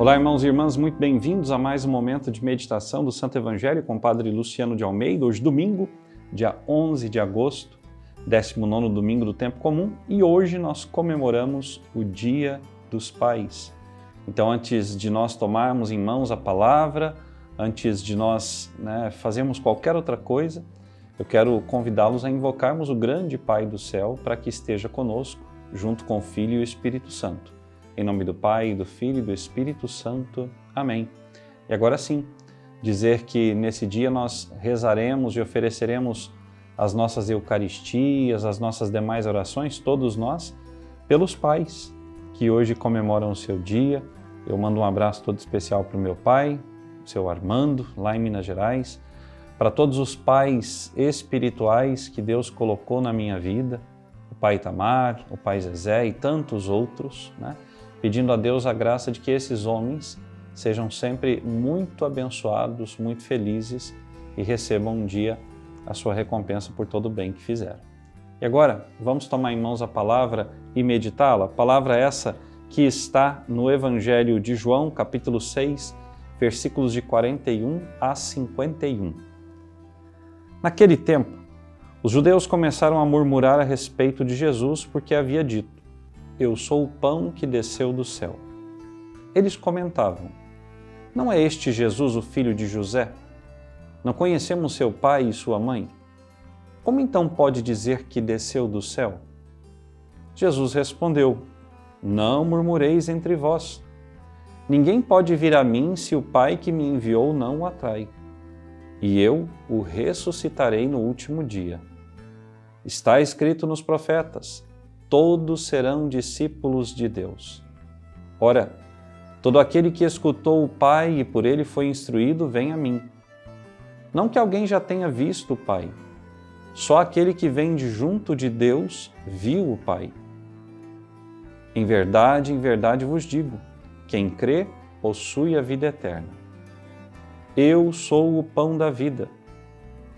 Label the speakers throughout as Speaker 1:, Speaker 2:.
Speaker 1: Olá, irmãos e irmãs, muito bem-vindos a mais um momento de meditação do Santo Evangelho com o Padre Luciano de Almeida. Hoje, domingo, dia 11 de agosto, 19º domingo do tempo comum, e hoje nós comemoramos o Dia dos Pais. Então, antes de nós tomarmos em mãos a palavra, antes de nós fazermos qualquer outra coisa, eu quero convidá-los a invocarmos o grande Pai do céu para que esteja conosco, junto com o Filho e o Espírito Santo. Em nome do Pai, do Filho e do Espírito Santo. Amém. E agora sim, dizer que nesse dia nós rezaremos e ofereceremos as nossas Eucaristias, as nossas demais orações, todos nós, pelos pais que hoje comemoram o seu dia. Eu mando um abraço todo especial para o meu pai, o seu Armando, lá em Minas Gerais, para todos os pais espirituais que Deus colocou na minha vida, o pai Itamar, o pai Zezé e tantos outros, pedindo a Deus a graça de que esses homens sejam sempre muito abençoados, muito felizes e recebam um dia a sua recompensa por todo o bem que fizeram. E agora, vamos tomar em mãos a palavra e meditá-la. Palavra essa que está no Evangelho de João, capítulo 6, versículos de 41 a 51. Naquele tempo, os judeus começaram a murmurar a respeito de Jesus porque havia dito: eu sou o pão que desceu do céu. Eles comentavam: não é este Jesus o filho de José? Não conhecemos seu pai e sua mãe? Como então pode dizer que desceu do céu? Jesus respondeu: não murmureis entre vós. Ninguém pode vir a mim se o Pai que me enviou não o atrai. E eu o ressuscitarei no último dia. Está escrito nos profetas: todos serão discípulos de Deus. Ora, todo aquele que escutou o Pai e por ele foi instruído, vem a mim. Não que alguém já tenha visto o Pai, só aquele que vem de junto de Deus viu o Pai. Em verdade vos digo, quem crê possui a vida eterna. Eu sou o pão da vida.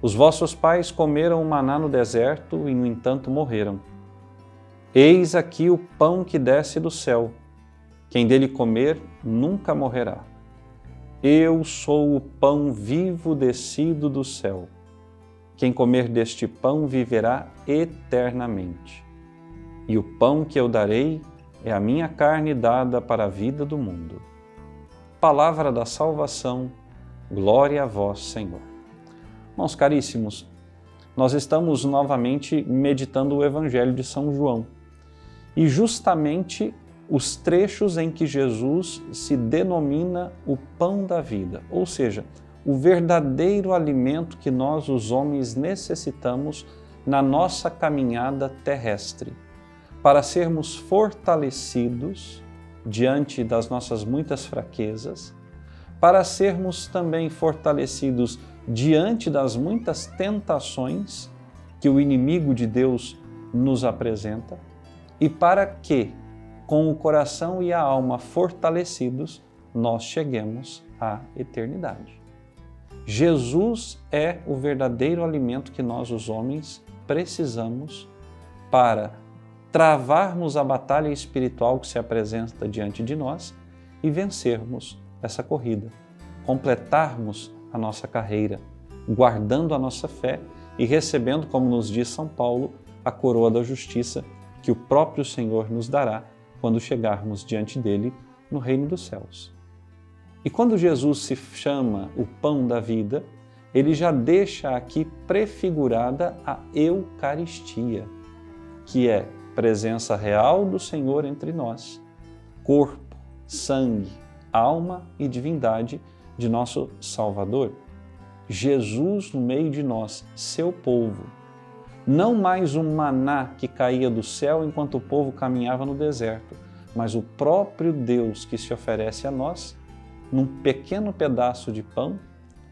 Speaker 1: Os vossos pais comeram o maná no deserto e, no entanto, morreram. Eis aqui o pão que desce do céu. Quem dele comer nunca morrerá. Eu sou o pão vivo descido do céu. Quem comer deste pão viverá eternamente. E o pão que eu darei é a minha carne dada para a vida do mundo. Palavra da salvação, glória a vós, Senhor. Irmãos caríssimos, nós estamos novamente meditando o Evangelho de São João. E justamente os trechos em que Jesus se denomina o pão da vida, ou seja, o verdadeiro alimento que nós, os homens, necessitamos na nossa caminhada terrestre, para sermos fortalecidos diante das nossas muitas fraquezas, para sermos também fortalecidos diante das muitas tentações que o inimigo de Deus nos apresenta, e para que, com o coração e a alma fortalecidos, nós cheguemos à eternidade. Jesus é o verdadeiro alimento que nós, os homens, precisamos para travarmos a batalha espiritual que se apresenta diante de nós e vencermos essa corrida, completarmos a nossa carreira, guardando a nossa fé e recebendo, como nos diz São Paulo, a coroa da justiça que o próprio Senhor nos dará quando chegarmos diante dele no reino dos céus. E quando Jesus se chama o pão da vida, ele já deixa aqui prefigurada a Eucaristia, que é presença real do Senhor entre nós, corpo, sangue, alma e divindade de nosso Salvador. Jesus no meio de nós, seu povo. Não mais um maná que caía do céu enquanto o povo caminhava no deserto, mas o próprio Deus que se oferece a nós num pequeno pedaço de pão,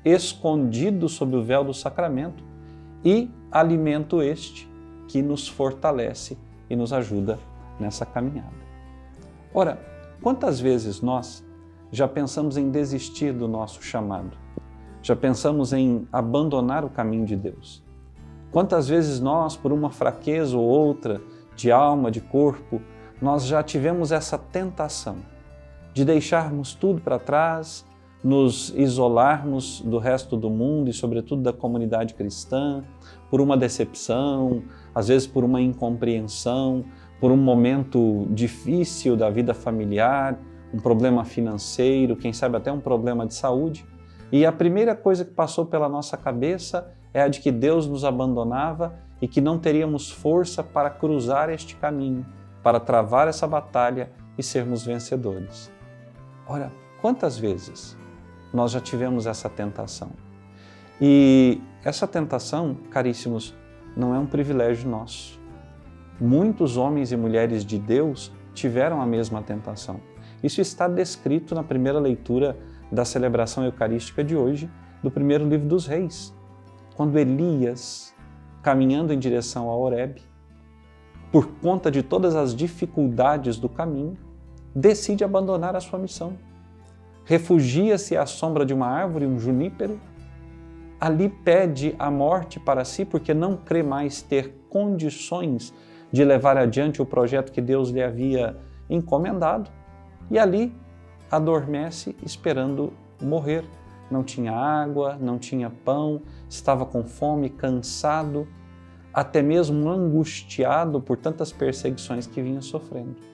Speaker 1: escondido sob o véu do sacramento, e alimento este que nos fortalece e nos ajuda nessa caminhada. Ora, quantas vezes nós já pensamos em desistir do nosso chamado? Já pensamos em abandonar o caminho de Deus? Quantas vezes nós, por uma fraqueza ou outra de alma, de corpo, nós já tivemos essa tentação de deixarmos tudo para trás, nos isolarmos do resto do mundo e, sobretudo, da comunidade cristã, por uma decepção, às vezes por uma incompreensão, por um momento difícil da vida familiar, um problema financeiro, quem sabe até um problema de saúde. E a primeira coisa que passou pela nossa cabeça é a de que Deus nos abandonava e que não teríamos força para cruzar este caminho, para travar essa batalha e sermos vencedores. Ora, quantas vezes nós já tivemos essa tentação? E essa tentação, caríssimos, não é um privilégio nosso. Muitos homens e mulheres de Deus tiveram a mesma tentação. Isso está descrito na primeira leitura da celebração eucarística de hoje, do primeiro livro dos Reis, quando Elias, caminhando em direção a Horebe, por conta de todas as dificuldades do caminho, decide abandonar a sua missão. Refugia-se à sombra de uma árvore, um junípero, ali pede a morte para si, porque não crê mais ter condições de levar adiante o projeto que Deus lhe havia encomendado, e ali adormece esperando morrer. Não tinha água, não tinha pão, estava com fome, cansado, até mesmo angustiado por tantas perseguições que vinha sofrendo.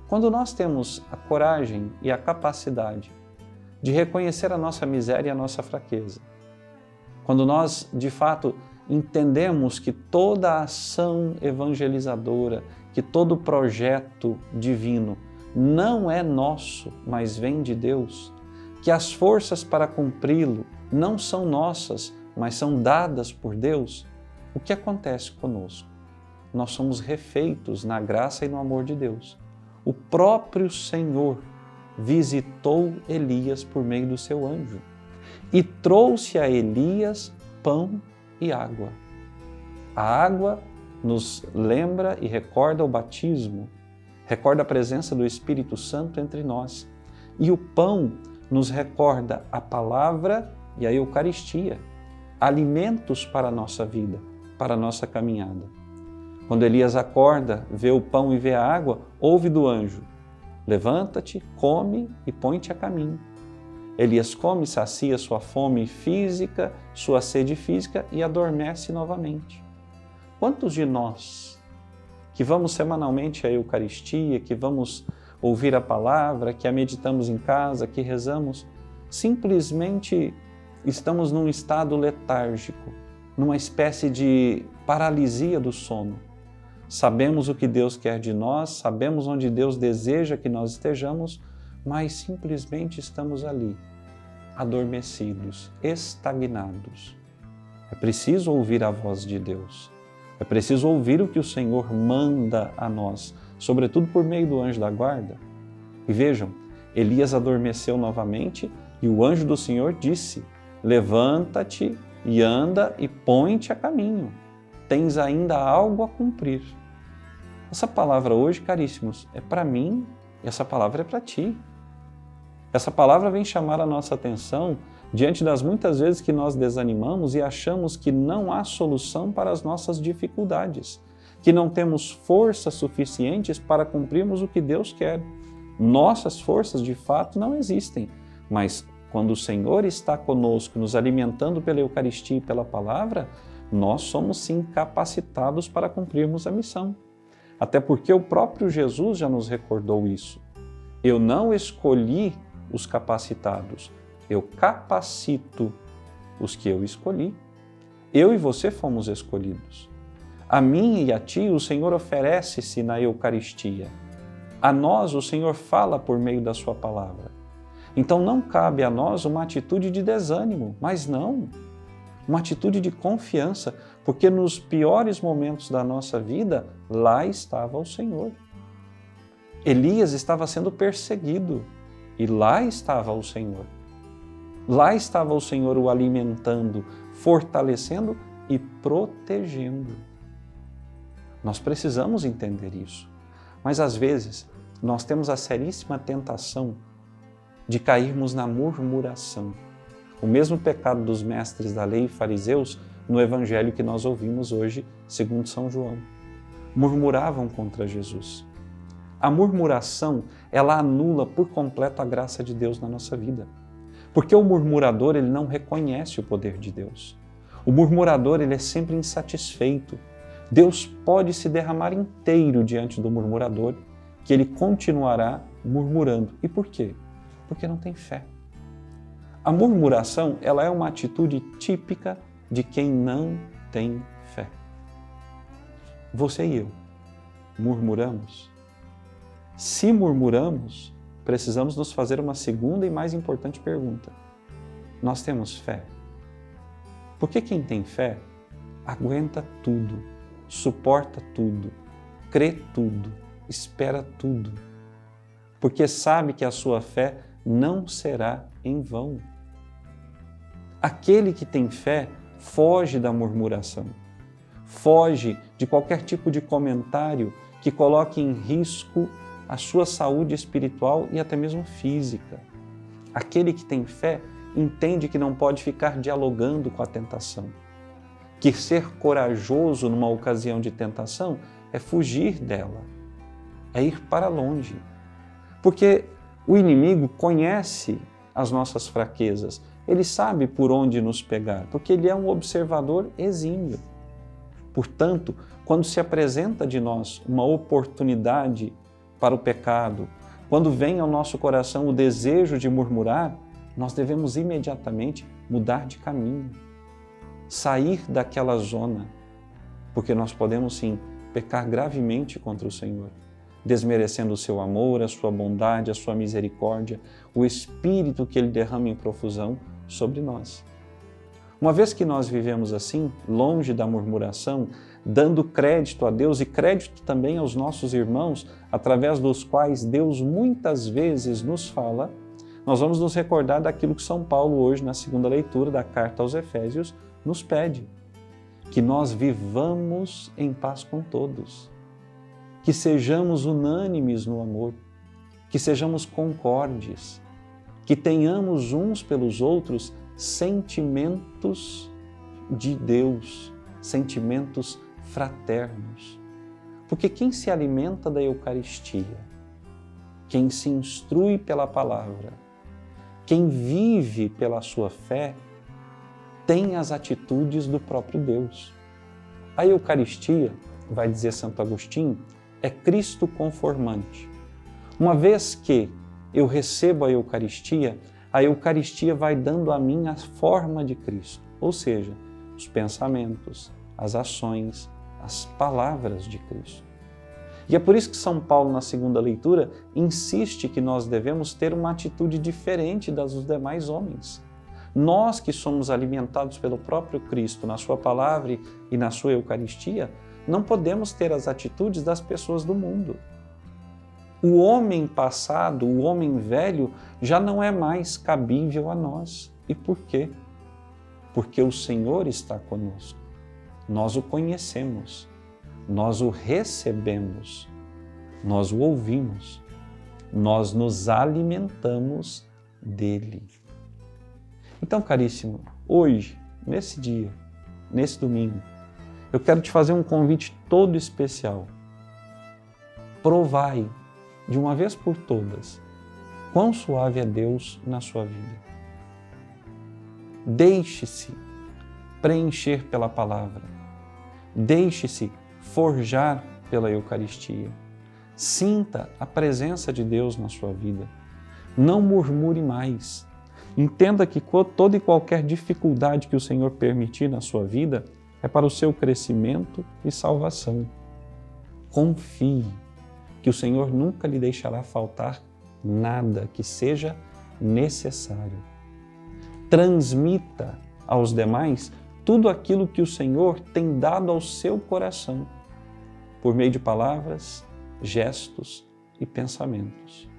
Speaker 1: Quando nós temos a coragem e a capacidade de reconhecer a nossa miséria e a nossa fraqueza, quando nós, de fato, entendemos que toda a ação evangelizadora, que todo projeto divino não é nosso, mas vem de Deus, que as forças para cumpri-lo não são nossas, mas são dadas por Deus, o que acontece conosco? Nós somos refeitos na graça e no amor de Deus. O próprio Senhor visitou Elias por meio do seu anjo e trouxe a Elias pão e água. A água nos lembra e recorda o batismo, recorda a presença do Espírito Santo entre nós. E o pão nos recorda a palavra e a Eucaristia, alimentos para a nossa vida, para a nossa caminhada. Quando Elias acorda, vê o pão e vê a água, ouve do anjo: levanta-te, come e põe-te a caminho. Elias come, sacia sua fome física, sua sede física e adormece novamente. Quantos de nós que vamos semanalmente à Eucaristia, que vamos ouvir a palavra, que a meditamos em casa, que rezamos, simplesmente estamos num estado letárgico, numa espécie de paralisia do sono? Sabemos o que Deus quer de nós, sabemos onde Deus deseja que nós estejamos, mas simplesmente estamos ali, adormecidos, estagnados. É preciso ouvir a voz de Deus. É preciso ouvir o que o Senhor manda a nós, sobretudo por meio do anjo da guarda. E vejam, Elias adormeceu novamente e o anjo do Senhor disse: levanta-te e anda e põe-te a caminho. Tens ainda algo a cumprir. Essa palavra hoje, caríssimos, é para mim e essa palavra é para ti. Essa palavra vem chamar a nossa atenção diante das muitas vezes que nós desanimamos e achamos que não há solução para as nossas dificuldades, que não temos forças suficientes para cumprirmos o que Deus quer. Nossas forças, de fato, não existem, mas quando o Senhor está conosco, nos alimentando pela Eucaristia e pela palavra, nós somos sim capacitados para cumprirmos a missão. Até porque o próprio Jesus já nos recordou isso. Eu não escolhi os capacitados, eu capacito os que eu escolhi. Eu e você fomos escolhidos. A mim e a ti o Senhor oferece-se na Eucaristia. A nós o Senhor fala por meio da sua palavra. Então não cabe a nós uma atitude de desânimo, mas não, uma atitude de confiança, porque nos piores momentos da nossa vida, lá estava o Senhor. Elias estava sendo perseguido e lá estava o Senhor. Lá estava o Senhor o alimentando, fortalecendo e protegendo. Nós precisamos entender isso. Mas às vezes nós temos a seríssima tentação de cairmos na murmuração. O mesmo pecado dos mestres da lei e fariseus no evangelho que nós ouvimos hoje, segundo São João. Murmuravam contra Jesus. A murmuração, ela anula por completo a graça de Deus na nossa vida. Porque o murmurador, ele não reconhece o poder de Deus. O murmurador, ele é sempre insatisfeito. Deus pode se derramar inteiro diante do murmurador, que ele continuará murmurando. E por quê? Porque não tem fé. A murmuração, ela é uma atitude típica de quem não tem fé. Você e eu murmuramos? Se murmuramos, precisamos nos fazer uma segunda e mais importante pergunta. Nós temos fé? Porque quem tem fé aguenta tudo, suporta tudo, crê tudo, espera tudo, porque sabe que a sua fé não será em vão. Aquele que tem fé foge da murmuração, foge de qualquer tipo de comentário que coloque em risco a sua saúde espiritual e até mesmo física. Aquele que tem fé entende que não pode ficar dialogando com a tentação, que ser corajoso numa ocasião de tentação é fugir dela, é ir para longe. Porque o inimigo conhece as nossas fraquezas, ele sabe por onde nos pegar, porque ele é um observador exímio. Portanto, quando se apresenta de nós uma oportunidade para o pecado, quando vem ao nosso coração o desejo de murmurar, nós devemos imediatamente mudar de caminho, sair daquela zona, porque nós podemos sim pecar gravemente contra o Senhor, desmerecendo o seu amor, a sua bondade, a sua misericórdia, o Espírito que Ele derrama em profusão sobre nós. Uma vez que nós vivemos assim, longe da murmuração, dando crédito a Deus e crédito também aos nossos irmãos, através dos quais Deus muitas vezes nos fala, nós vamos nos recordar daquilo que São Paulo hoje, na segunda leitura da carta aos Efésios, nos pede, que nós vivamos em paz com todos, que sejamos unânimes no amor, que sejamos concordes, que tenhamos uns pelos outros sentimentos de Deus, sentimentos fraternos. Porque quem se alimenta da Eucaristia, quem se instrui pela palavra, quem vive pela sua fé, tem as atitudes do próprio Deus. A Eucaristia, vai dizer Santo Agostinho, é Cristo conformante. Uma vez que eu recebo a Eucaristia vai dando a mim a forma de Cristo, ou seja, os pensamentos, as ações, as palavras de Cristo. E é por isso que São Paulo, na segunda leitura, insiste que nós devemos ter uma atitude diferente das dos demais homens. Nós que somos alimentados pelo próprio Cristo na sua palavra e na sua Eucaristia, não podemos ter as atitudes das pessoas do mundo. O homem passado, o homem velho, já não é mais cabível a nós. E por quê? Porque o Senhor está conosco. Nós o conhecemos, nós o recebemos, nós o ouvimos, nós nos alimentamos dele. Então, caríssimo, hoje, nesse dia, nesse domingo, eu quero te fazer um convite todo especial. Provai, de uma vez por todas, quão suave é Deus na sua vida. Deixe-se preencher pela palavra. Deixe-se forjar pela Eucaristia. Sinta a presença de Deus na sua vida. Não murmure mais. Entenda que toda e qualquer dificuldade que o Senhor permitir na sua vida é para o seu crescimento e salvação. Confie que o Senhor nunca lhe deixará faltar nada que seja necessário. Transmita aos demais tudo aquilo que o Senhor tem dado ao seu coração, por meio de palavras, gestos e pensamentos.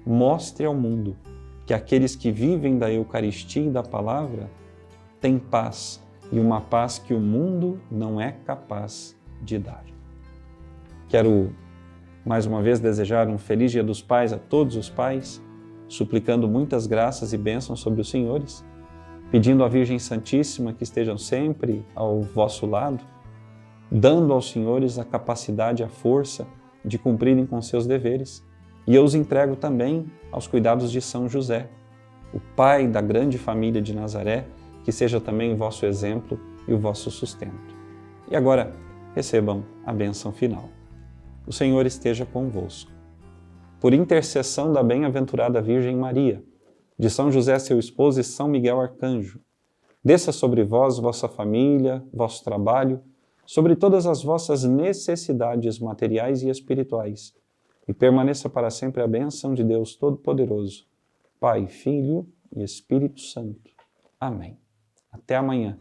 Speaker 1: Mostre ao mundo que aqueles que vivem da Eucaristia e da palavra têm paz, e uma paz que o mundo não é capaz de dar. Quero mais uma vez desejar um feliz Dia dos Pais a todos os pais, suplicando muitas graças e bênçãos sobre os senhores, pedindo à Virgem Santíssima que estejam sempre ao vosso lado, dando aos senhores a capacidade, a força de cumprirem com seus deveres. E eu os entrego também aos cuidados de São José, o pai da grande família de Nazaré, que seja também o vosso exemplo e o vosso sustento. E agora, recebam a bênção final. O Senhor esteja convosco. Por intercessão da bem-aventurada Virgem Maria, de São José, seu esposo, e São Miguel Arcanjo, desça sobre vós, vossa família, vosso trabalho, sobre todas as vossas necessidades materiais e espirituais, e permaneça para sempre a bênção de Deus Todo-Poderoso, Pai, Filho e Espírito Santo. Amém. Até amanhã.